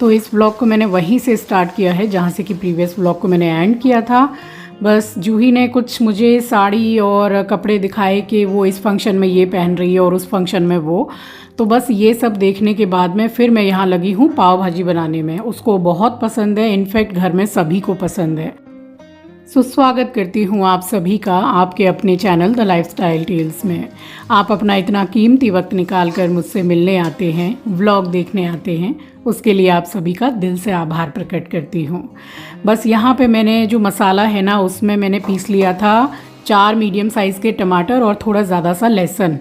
तो इस व्लॉग को मैंने वहीं से स्टार्ट किया है जहाँ से कि प्रीवियस व्लॉग को मैंने एंड किया था। बस जूही ने कुछ मुझे साड़ी और कपड़े दिखाए कि वो इस फंक्शन में ये पहन रही है और उस फंक्शन में वो। तो बस ये सब देखने के बाद में फिर मैं यहाँ लगी हूँ पाव भाजी बनाने में। उसको बहुत पसंद है, इनफैक्ट घर में सभी को पसंद है। सुस्वागत करती हूँ आप सभी का आपके अपने चैनल द लाइफस्टाइल टेल्स में। आप अपना इतना कीमती वक्त निकाल कर मुझसे मिलने आते हैं, व्लॉग देखने आते हैं, उसके लिए आप सभी का दिल से आभार प्रकट करती हूँ। बस यहाँ पे मैंने जो मसाला है ना, उसमें मैंने पीस लिया था 4 मीडियम साइज़ के टमाटर और थोड़ा ज़्यादा सा लहसुन।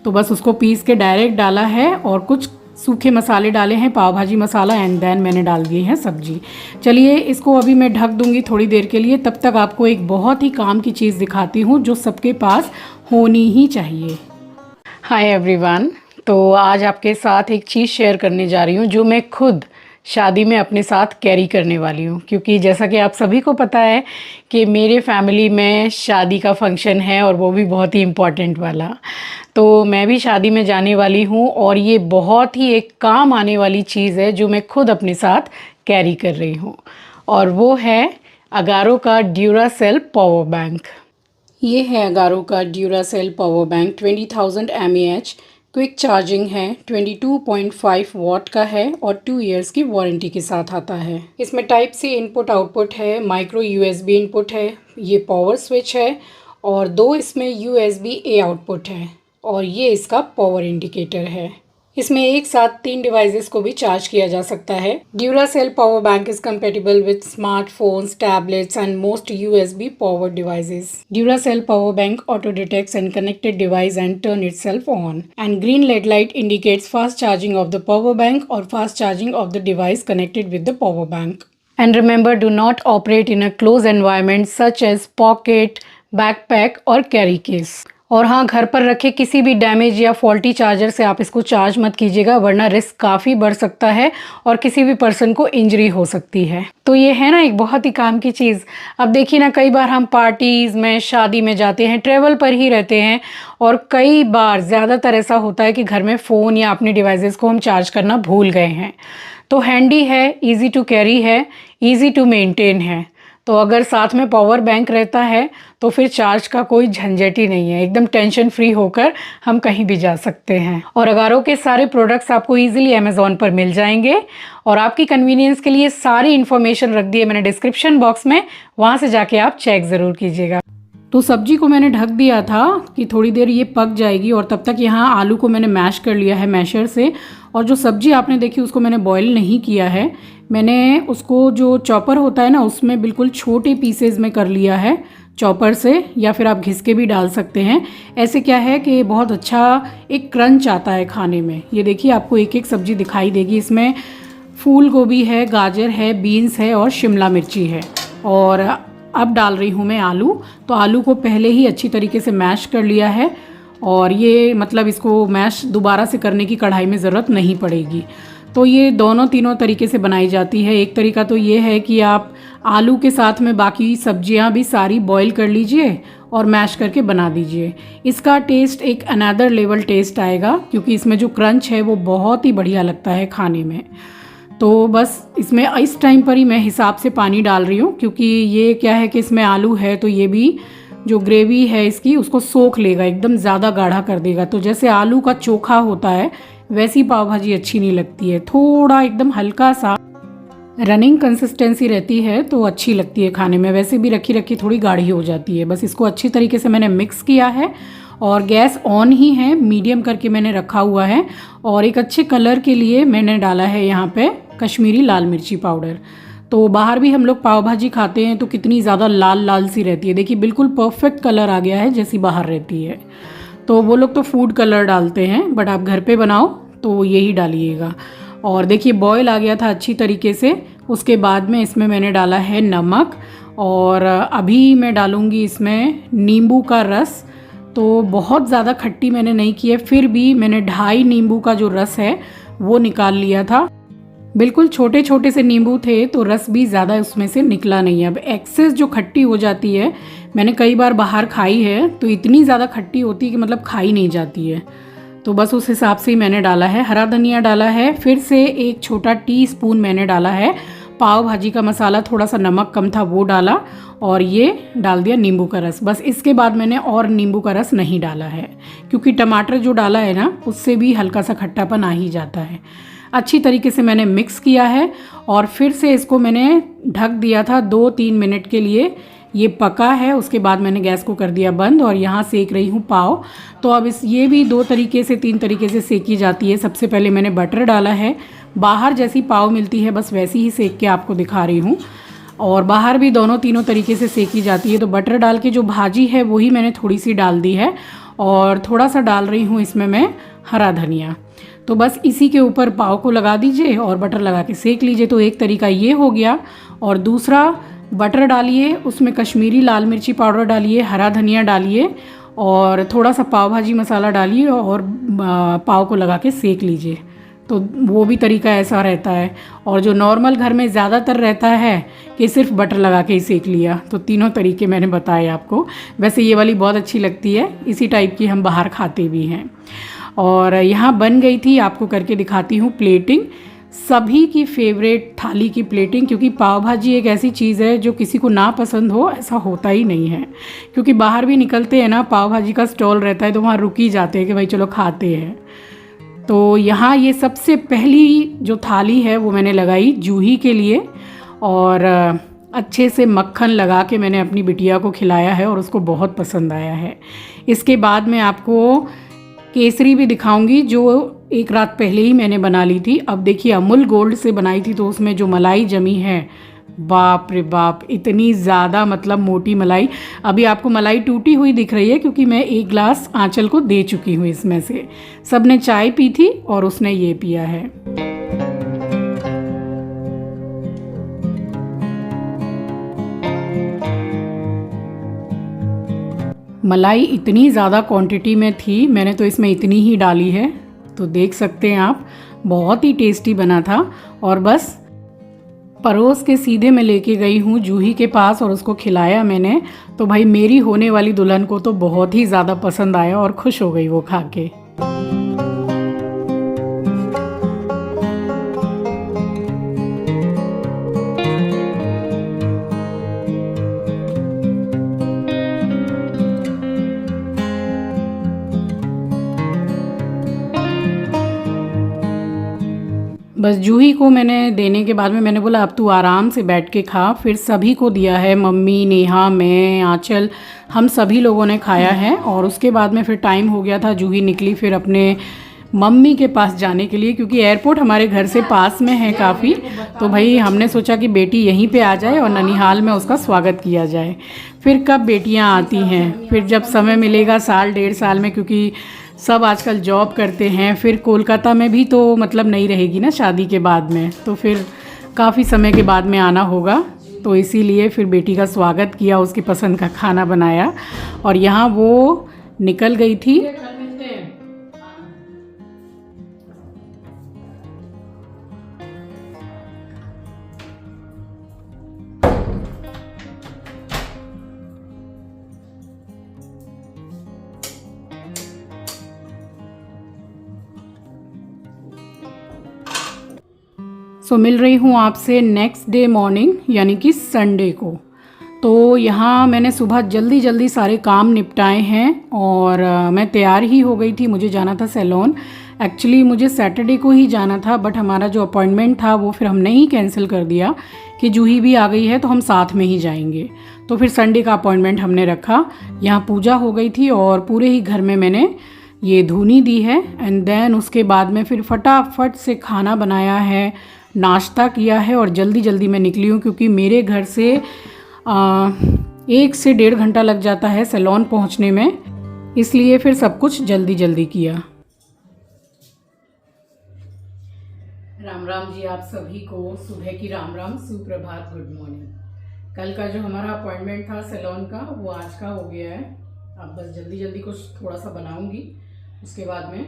तो बस उसको पीस के डायरेक्ट डाला है और कुछ सूखे मसाले डाले हैं, पाव भाजी मसाला, एंड देन मैंने डाल दिए हैं सब्जी। चलिए इसको अभी मैं ढक दूंगी थोड़ी देर के लिए। तब तक आपको एक बहुत ही काम की चीज़ दिखाती हूँ जो सबके पास होनी ही चाहिए। हाय एवरीवन, तो आज आपके साथ एक चीज़ शेयर करने जा रही हूँ जो मैं खुद शादी में अपने साथ कैरी करने वाली हूँ। क्योंकि जैसा कि आप सभी को पता है कि मेरे फैमिली में शादी का फंक्शन है और वो भी बहुत ही इम्पॉर्टेंट वाला। तो मैं भी शादी में जाने वाली हूँ और ये बहुत ही एक काम आने वाली चीज़ है जो मैं खुद अपने साथ कैरी कर रही हूँ, और वो है अगारो का ड्यूरासेल पावर बैंक। ये है अगारो का Duracell power bank, 20,000 mAh quick charging है, 22.5 वॉट का है और 2 इयर्स की वारंटी के साथ आता है। इसमें टाइप सी इनपुट आउटपुट है, माइक्रो USB इनपुट है, ये पावर स्विच है और 2 इसमें USB-A आउटपुट है और ये इसका पावर इंडिकेटर है। इसमें एक साथ 3 डिवाइसेस को भी चार्ज किया जा सकता है। Duracell power bank is compatible with smartphones, tablets and most USB powered devices. Duracell power bank auto detects and connected device and turn itself on. And green LED light indicates fast charging of the power bank or fast charging of the device connected with the power bank. And remember, do not operate in a closed environment such as pocket, backpack or carry case. और हाँ, घर पर रखे किसी भी damage या faulty charger से आप इसको चार्ज मत कीजिएगा, वरना रिस्क काफ़ी बढ़ सकता है और किसी भी पर्सन को इंजरी हो सकती है। तो ये है ना एक बहुत ही काम की चीज़। अब देखिए ना, कई बार हम पार्टीज़ में, शादी में जाते हैं, ट्रैवल पर ही रहते हैं और कई बार ज़्यादातर ऐसा होता है कि घर में फ़ोन या अपने डिवाइसेस को हम चार्ज करना भूल गए हैं। तो हैंडी है, ईज़ी टू कैरी है, ईज़ी टू मेंटेन है। तो अगर साथ में पावर बैंक रहता है तो फिर चार्ज का कोई झंझट ही नहीं है, एकदम टेंशन फ्री होकर हम कहीं भी जा सकते हैं। और अगारो के सारे प्रोडक्ट्स आपको इजीली अमेज़ॉन पर मिल जाएंगे और आपकी कन्वीनियंस के लिए सारी इन्फॉर्मेशन रख दी है मैंने डिस्क्रिप्शन बॉक्स में, वहाँ से जाके आप चेक ज़रूर कीजिएगा। तो सब्जी को मैंने ढक दिया था कि थोड़ी देर ये पक जाएगी और तब तक यहाँ आलू को मैंने मैश कर लिया है मैशर से। और जो सब्जी आपने देखी उसको मैंने बॉईल नहीं किया है, मैंने उसको जो चॉपर होता है ना उसमें बिल्कुल छोटे पीसेज में कर लिया है चॉपर से, या फिर आप घिस के भी डाल सकते हैं। ऐसे क्या है कि बहुत अच्छा एक क्रंच आता है खाने में। ये देखिए आपको एक एक सब्जी दिखाई देगी, इसमें फूल गोभी है, गाजर है, बीन्स है और शिमला मिर्ची है। और अब डाल रही हूँ मैं आलू। तो आलू को पहले ही अच्छी तरीके से मैश कर लिया है और ये मतलब इसको मैश दोबारा से करने की कढ़ाई में ज़रूरत नहीं पड़ेगी। तो ये दोनों तीनों तरीके से बनाई जाती है। एक तरीका तो ये है कि आप आलू के साथ में बाकी सब्जियां भी सारी बॉईल कर लीजिए और मैश करके बना दीजिए। इसका टेस्ट एक अनदर लेवल टेस्ट आएगा क्योंकि इसमें जो क्रंच है वो बहुत ही बढ़िया लगता है खाने में। तो बस इसमें इस टाइम पर ही मैं हिसाब से पानी डाल रही हूँ क्योंकि ये क्या है कि इसमें आलू है तो ये भी जो ग्रेवी है इसकी उसको सोख लेगा, एकदम ज़्यादा गाढ़ा कर देगा। तो जैसे आलू का चोखा होता है वैसी पाव भाजी अच्छी नहीं लगती है, थोड़ा एकदम हल्का सा रनिंग कंसिस्टेंसी रहती है तो अच्छी लगती है खाने में। वैसे भी रखी रखी थोड़ी गाढ़ी हो जाती है। बस इसको अच्छी तरीके से मैंने मिक्स किया है और गैस ऑन ही है, मीडियम करके मैंने रखा हुआ है। और एक अच्छे कलर के लिए मैंने डाला है यहाँ पे कश्मीरी लाल मिर्ची पाउडर। तो बाहर भी हम लोग पाव भाजी खाते हैं तो कितनी ज़्यादा लाल लाल सी रहती है, देखिए बिल्कुल परफेक्ट कलर आ गया है जैसी बाहर रहती है। तो वो लोग तो फूड कलर डालते हैं, बट आप घर पे बनाओ तो यही डालिएगा। और देखिए बॉयल आ गया था अच्छी तरीके से। उसके बाद में इसमें मैंने डाला है नमक और अभी मैं डालूँगी इसमें नींबू का रस। तो बहुत ज़्यादा खट्टी मैंने नहीं की है, फिर भी मैंने 2.5 नींबू का जो रस है वो निकाल लिया था। बिल्कुल छोटे छोटे से नींबू थे तो रस भी ज़्यादा उसमें से निकला नहीं है। अब एक्सेस जो खट्टी हो जाती है, मैंने कई बार बाहर खाई है तो इतनी ज़्यादा खट्टी होती है कि मतलब खाई नहीं जाती है। तो बस उस हिसाब से ही मैंने डाला है। हरा धनिया डाला है, फिर से 1 छोटा टीस्पून मैंने डाला है पाव भाजी का मसाला, थोड़ा सा नमक कम था वो डाला, और ये डाल दिया नींबू का रस। बस इसके बाद मैंने और नींबू का रस नहीं डाला है, क्योंकि टमाटर जो डाला है ना उससे भी हल्का सा खट्टापन आ ही जाता है। अच्छी तरीके से मैंने मिक्स किया है और फिर से इसको मैंने ढक दिया था 2-3 मिनट के लिए। ये पका है, उसके बाद मैंने गैस को कर दिया बंद और यहाँ सेक रही हूँ पाव। तो अब ये भी 2 तरीके से 3 तरीके से सेकी जाती है। सबसे पहले मैंने बटर डाला है, बाहर जैसी पाव मिलती है बस वैसी ही सेक के आपको दिखा रही हूँ, और बाहर भी दोनों तीनों तरीके से सेकी जाती है। तो बटर डाल के जो भाजी है वही मैंने थोड़ी सी डाल दी है, और थोड़ा सा डाल रही हूँ इसमें मैं हरा धनिया। तो बस इसी के ऊपर पाव को लगा दीजिए और बटर लगा के सेक लीजिए। तो एक तरीका ये हो गया, और दूसरा बटर डालिए, उसमें कश्मीरी लाल मिर्ची पाउडर डालिए, हरा धनिया डालिए और थोड़ा सा पाव भाजी मसाला डालिए और पाव को लगा के सेक लीजिए। तो वो भी तरीका ऐसा रहता है। और जो नॉर्मल घर में ज़्यादातर रहता है कि सिर्फ बटर लगा के ही सेक लिया। तो तीनों तरीके मैंने बताए आपको। वैसे ये वाली बहुत अच्छी लगती है, इसी टाइप की हम बाहर खाते भी हैं। और यहाँ बन गई थी, आपको करके दिखाती हूँ प्लेटिंग, सभी की फेवरेट थाली की प्लेटिंग। क्योंकि पाव भाजी एक ऐसी चीज़ है जो किसी को ना पसंद हो ऐसा होता ही नहीं है। क्योंकि बाहर भी निकलते हैं ना, पाव भाजी का स्टॉल रहता है तो वहाँ रुक ही जाते हैं कि भाई चलो खाते हैं। तो यहाँ ये सबसे पहली जो थाली है वो मैंने लगाई जूही के लिए, और अच्छे से मक्खन लगा के मैंने अपनी बिटिया को खिलाया है और उसको बहुत पसंद आया है। इसके बाद मैं आपको केसरी भी दिखाऊंगी जो एक रात पहले ही मैंने बना ली थी। अब देखिए अमूल गोल्ड से बनाई थी, तो उसमें जो मलाई जमी है, बाप रे बाप, इतनी ज़्यादा मतलब मोटी मलाई। अभी आपको मलाई टूटी हुई दिख रही है क्योंकि मैं 1 गिलास आंचल को दे चुकी हूँ इसमें से। सब ने चाय पी थी और उसने ये पिया है। मलाई इतनी ज़्यादा क्वांटिटी में थी, मैंने तो इसमें इतनी ही डाली है। तो देख सकते हैं आप, बहुत ही टेस्टी बना था। और बस परोस के सीधे मैं लेके गई हूँ जूही के पास और उसको खिलाया मैंने। तो भाई मेरी होने वाली दुल्हन को तो बहुत ही ज़्यादा पसंद आया और खुश हो गई वो खा के। बस जूही को मैंने देने के बाद में मैंने बोला अब तू आराम से बैठ के खा। फिर सभी को दिया है, मम्मी, नेहा, मैं, आंचल, हम सभी लोगों ने खाया है। और उसके बाद में फिर टाइम हो गया था, जूही निकली फिर अपने मम्मी के पास जाने के लिए, क्योंकि एयरपोर्ट हमारे घर से पास में है काफ़ी। तो भाई हमने सोचा कि बेटी यहीं पे आ जाए और ननिहाल में उसका स्वागत किया जाए। फिर कब बेटियाँ आती हैं, फिर जब समय मिलेगा साल 1.5 साल में, क्योंकि सब आजकल जॉब करते हैं। फिर कोलकाता में भी तो मतलब नहीं रहेगी ना शादी के बाद में, तो फिर काफ़ी समय के बाद में आना होगा। तो इसीलिए फिर बेटी का स्वागत किया, उसकी पसंद का खाना बनाया और यहाँ वो निकल गई थी। सो मिल रही हूँ आपसे नेक्स्ट डे मॉर्निंग, यानी कि संडे को। तो यहाँ मैंने सुबह जल्दी जल्दी सारे काम निपटाए हैं और मैं तैयार ही हो गई थी। मुझे जाना था सैलून। एक्चुअली मुझे सैटरडे को ही जाना था, बट हमारा जो अपॉइंटमेंट था वो फिर हमने ही कैंसिल कर दिया कि जूही भी आ गई है तो हम साथ में ही जाएंगे। तो फिर संडे का अपॉइंटमेंट हमने रखा। यहाँ पूजा हो गई थी और पूरे ही घर में मैंने ये धूनी दी है। एंड देन उसके बाद में फिर फटाफट से खाना बनाया है, नाश्ता किया है और जल्दी जल्दी मैं निकली हूँ, क्योंकि मेरे घर से 1 से 1.5 घंटा लग जाता है सैलून पहुँचने में, इसलिए फिर सब कुछ जल्दी जल्दी किया। राम राम जी आप सभी को, सुबह की राम राम, सुप्रभात, गुड मॉर्निंग। कल का जो हमारा अपॉइंटमेंट था सैलून का वो आज का हो गया है। अब बस जल्दी जल्दी कुछ थोड़ा सा बनाऊंगी, उसके बाद में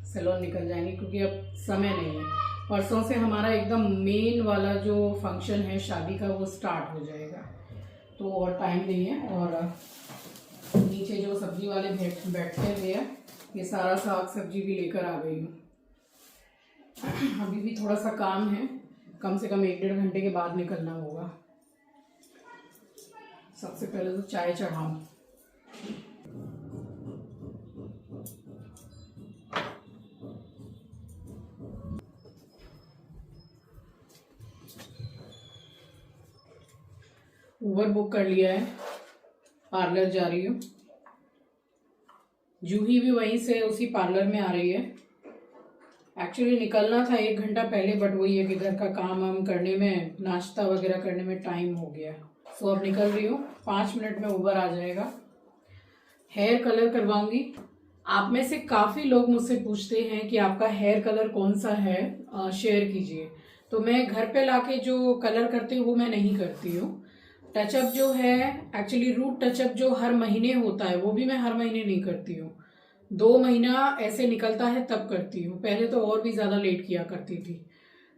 सैलून निकल जाएंगे, क्योंकि अब समय नहीं है। परसों से हमारा एकदम मेन वाला जो फंक्शन है शादी का वो स्टार्ट हो जाएगा, तो और टाइम नहीं है। और नीचे जो सब्जी वाले बैठे हुए हैं ये सारा साग सब्जी भी लेकर आ गई हूँ। अभी भी थोड़ा सा काम है, कम से कम 1-1.5 घंटे के बाद निकलना होगा। सबसे पहले तो चाय चढ़ाऊँ। उबर बुक कर लिया है, पार्लर जा रही हूँ। जूही भी वहीं से उसी पार्लर में आ रही है। एक्चुअली निकलना था 1 घंटा पहले, बट वही है कि घर का काम वाम करने में, नाश्ता वगैरह करने में टाइम हो गया। सो अब निकल रही हूँ, 5 मिनट में उबर आ जाएगा। हेयर कलर करवाऊंगी। आप में से काफ़ी लोग मुझसे पूछते हैं कि आपका हेयर कलर कौन सा है, शेयर कीजिए। तो मैं घर पे लाके जो कलर करती हूँ वो मैं नहीं करती हूँ। टचअप जो है, एक्चुअली रूट टचअप जो हर महीने होता है, वो भी मैं हर महीने नहीं करती हूँ। 2 महीना ऐसे निकलता है तब करती हूँ। पहले तो और भी ज़्यादा लेट किया करती थी।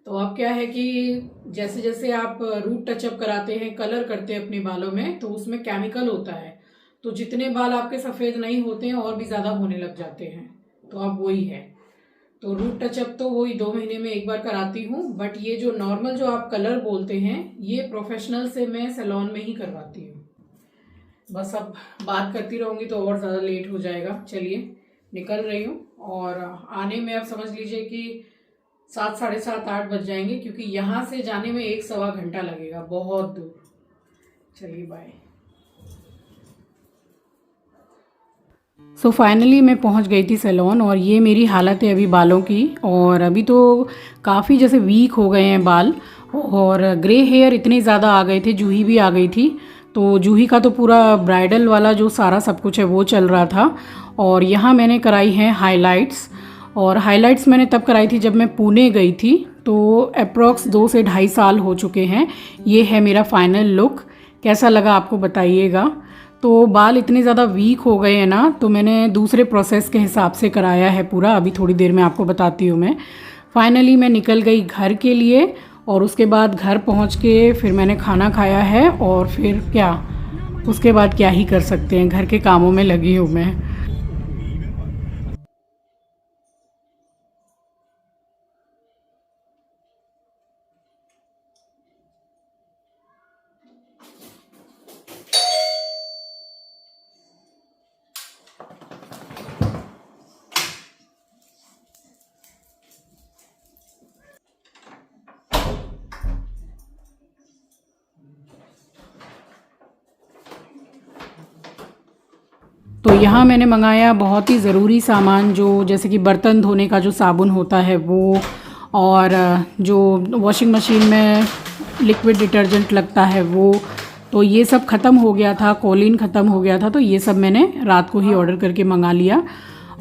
तो अब क्या है कि जैसे जैसे आप रूट टचअप कराते हैं, कलर करते हैं अपने बालों में, तो उसमें केमिकल होता है। तो जितने बाल आपके सफ़ेद नहीं होते हैं और भी ज़्यादा होने लग जाते हैं। तो अब वही है। तो रूट टचअप तो वही 2 महीने में एक बार कराती हूँ। बट ये जो नॉर्मल जो आप कलर बोलते हैं, ये प्रोफेशनल से मैं सैलून में ही करवाती हूँ। बस अब बात करती रहूँगी तो और ज़्यादा लेट हो जाएगा। चलिए निकल रही हूँ, और आने में अब समझ लीजिए कि 7, साढ़े 7, 8 बज जाएंगे, क्योंकि यहाँ से जाने में 1-1.25 घंटा लगेगा, बहुत दूर। चलिए बाय। सो फाइनली मैं पहुंच गई थी सैलून, और ये मेरी हालत है अभी बालों की। और अभी तो काफ़ी जैसे वीक हो गए हैं बाल, और ग्रे हेयर इतने ज़्यादा आ गए थे। जूही भी आ गई थी, तो जूही का तो पूरा ब्राइडल वाला जो सारा सब कुछ है वो चल रहा था। और यहाँ मैंने कराई हैं हाइलाइट्स, और हाइलाइट्स मैंने तब कराई थी जब मैं पुणे गई थी। तो अप्रॉक्स 2 से ढाई साल हो चुके हैं। ये है मेरा फाइनल लुक। कैसा लगा आपको बताइएगा। तो बाल इतने ज़्यादा वीक हो गए हैं ना, तो मैंने दूसरे प्रोसेस के हिसाब से कराया है पूरा। अभी थोड़ी देर में आपको बताती हूँ मैं। फाइनली मैं निकल गई घर के लिए, और उसके बाद घर पहुँच के फिर मैंने खाना खाया है, और फिर क्या, उसके बाद क्या ही कर सकते हैं, घर के कामों में लगी हूँ मैं। तो यहाँ मैंने मंगाया बहुत ही ज़रूरी सामान, जो जैसे कि बर्तन धोने का जो साबुन होता है वो, और जो वॉशिंग मशीन में लिक्विड डिटर्जेंट लगता है वो। तो ये सब ख़त्म हो गया था, कोलिन ख़त्म हो गया था, तो ये सब मैंने रात को ही ऑर्डर करके मंगा लिया।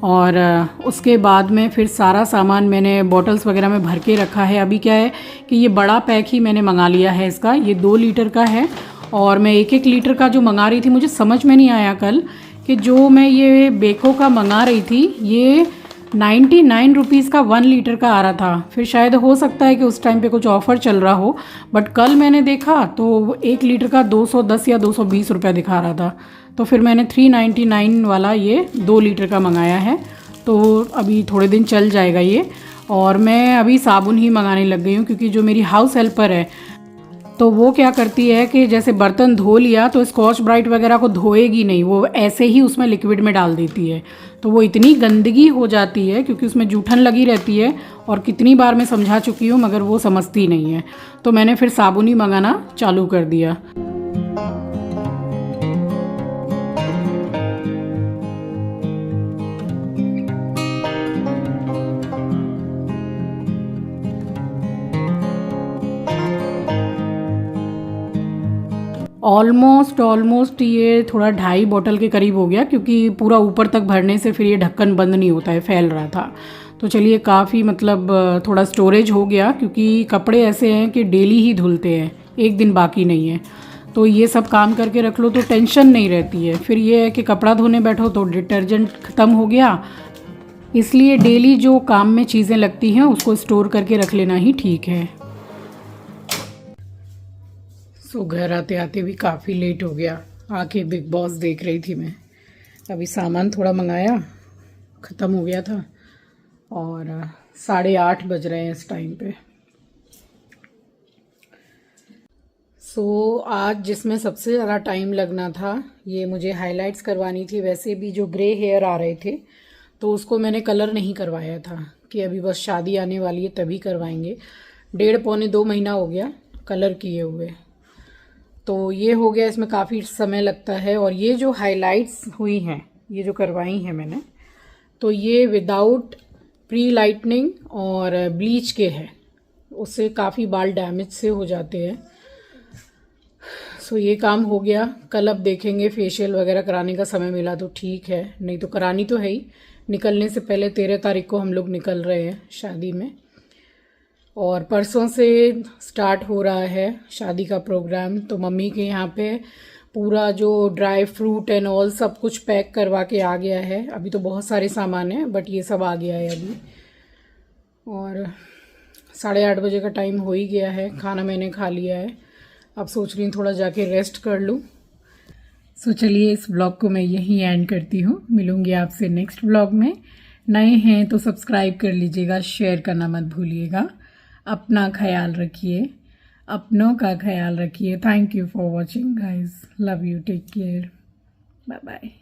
और उसके बाद में फिर सारा सामान मैंने बॉटल्स वगैरह में भर के रखा है। अभी क्या है कि ये बड़ा पैक ही मैंने मंगा लिया है इसका, ये 2 लीटर का है। और मैं 1-1 लीटर का जो मंगा रही थी, मुझे समझ में नहीं आया कल कि जो मैं ये बेको का मंगा रही थी, ये 99 रुपीज़ का 1 लीटर का आ रहा था। फिर शायद हो सकता है कि उस टाइम पे कुछ ऑफ़र चल रहा हो, बट कल मैंने देखा तो 1 लीटर का 210 या 220 रुपया दिखा रहा था। तो फिर मैंने 399 वाला ये 2 लीटर का मंगाया है। तो अभी थोड़े दिन चल जाएगा ये। और मैं अभी साबुन ही मंगाने लग गई हूँ, क्योंकि जो मेरी हाउस हेल्पर है, तो वो क्या करती है कि जैसे बर्तन धो लिया तो स्कॉच ब्राइट वगैरह को धोएगी नहीं, वो ऐसे ही उसमें लिक्विड में डाल देती है। तो वो इतनी गंदगी हो जाती है, क्योंकि उसमें जूठन लगी रहती है। और कितनी बार मैं समझा चुकी हूँ, मगर वो समझती नहीं है। तो मैंने फिर साबुन ही मंगाना चालू कर दिया। ऑलमोस्ट ये थोड़ा 2.5 बॉटल के करीब हो गया, क्योंकि पूरा ऊपर तक भरने से फिर ये ढक्कन बंद नहीं होता है, फैल रहा था। तो चलिए काफ़ी मतलब थोड़ा स्टोरेज हो गया, क्योंकि कपड़े ऐसे हैं कि डेली ही धुलते हैं, एक दिन बाकी नहीं है। तो ये सब काम करके रख लो तो टेंशन नहीं रहती है। फिर ये है कि कपड़ा धोने बैठो तो डिटर्जेंट ख़त्म हो गया, इसलिए डेली जो काम में चीज़ें लगती हैं उसको स्टोर करके रख लेना ही ठीक है। सो घर आते आते भी काफ़ी लेट हो गया। आके बिग बॉस देख रही थी मैं। अभी सामान थोड़ा मंगाया, ख़त्म हो गया था और 8:30 बज रहे हैं इस टाइम पे। आज जिसमें सबसे ज़्यादा टाइम लगना था ये मुझे हाइलाइट्स करवानी थी। वैसे भी जो ग्रे हेयर आ रहे थे तो उसको मैंने कलर नहीं करवाया था कि अभी बस शादी आने वाली है तभी करवाएंगे। 1.5-2 महीना हो गया कलर किए हुए, तो ये हो गया। इसमें काफ़ी समय लगता है। और ये जो हाइलाइट्स हुई हैं, ये जो करवाई हैं मैंने, तो ये विदाउट प्री लाइटनिंग और ब्लीच के है। उससे काफ़ी बाल डैमेज से हो जाते हैं। ये काम हो गया। कल अब देखेंगे, फेशियल वगैरह कराने का समय मिला तो ठीक है, नहीं तो करानी तो है ही। निकलने से पहले 13 तारीख को हम लोग निकल रहे हैं शादी में, और परसों से स्टार्ट हो रहा है शादी का प्रोग्राम। तो मम्मी के यहाँ पे पूरा जो ड्राई फ्रूट एंड ऑल सब कुछ पैक करवा के आ गया है। अभी तो बहुत सारे सामान हैं बट ये सब आ गया है अभी। और 8:30 बजे का टाइम हो ही गया है। खाना मैंने खा लिया है, अब सोच रही हूँ थोड़ा जाके रेस्ट कर लूँ। चलिए इस ब्लॉग को मैं यहीं एंड करती हूँ। मिलूँगी आपसे नेक्स्ट ब्लॉग में। नए हैं तो सब्सक्राइब कर लीजिएगा, शेयर करना मत भूलिएगा। अपना ख्याल रखिए, अपनों का ख्याल रखिए। Thank you for watching guys, love you, take care, bye bye.